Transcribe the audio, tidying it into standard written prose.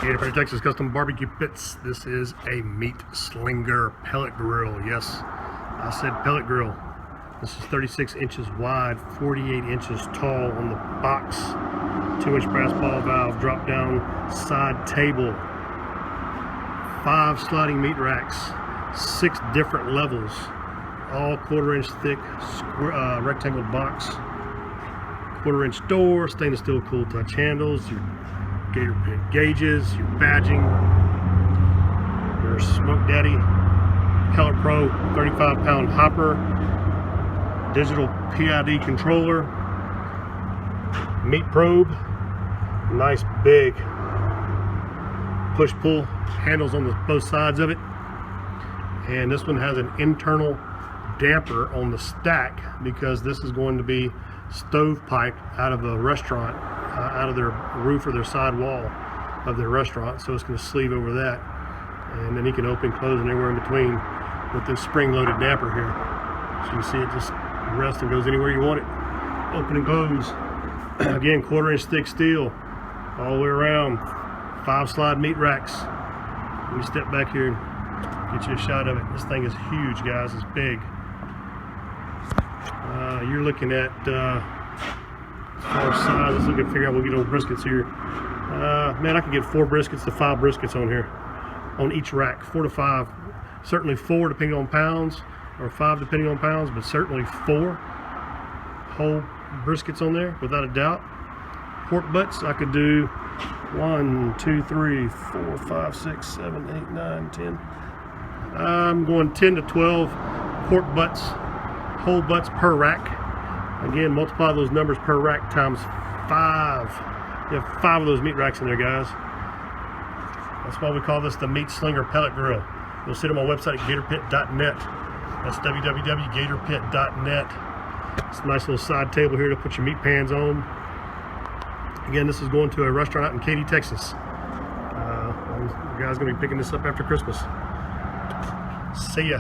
Gator, Texas Custom Barbecue Pits. This is a meat slinger pellet grill. Yes, I said pellet grill. This is 36 inches wide, 48 inches tall on the box. 2-inch brass ball valve, drop down side table. 5 sliding meat racks, 6 different levels, all 1/4 inch thick square, rectangle box. 1/4 inch door, stainless steel cool touch handles, your Gator pit gauges, your badging, your Smoke Daddy Pellet Pro 35-pound hopper, digital PID controller, meat probe, nice big push-pull handles on both sides of it, and this one has an internal damper on the stack because this is going to be stovepiped out of a restaurant, out of their roof or their side wall of their restaurant, so it's going to sleeve over that, and then you can open, close, and anywhere in between with this spring-loaded damper here. So you see it just rests and goes anywhere you want it. Open and close. Again, 1/4 inch thick steel all the way around. 5 slide meat racks. Let me step back here and get you a shot of it. This thing is huge, guys. It's big. You're looking at as far as size, let's look at figure out we'll get old briskets here. Man, I could get 4 briskets to 5 briskets on here, on each rack. 4 to 5, certainly 4 depending on pounds, or 5 depending on pounds, but certainly 4 whole briskets on there without a doubt. Pork butts, I could do 1, 2, 3, 4, 5, 6, 7, 8, 9, 10. I'm going 10 to 12 pork butts, whole butts per rack. Again, multiply those numbers per rack times 5. You have 5 of those meat racks in there, guys. That's why we call this the meat slinger pellet grill. You'll see it on my website at gatorpit.net. That's www.gatorpit.net. It's a nice little side table here to put your meat pans on. Again, this is going to a restaurant out in Katy, Texas. The guy's going to be picking this up after Christmas. See ya.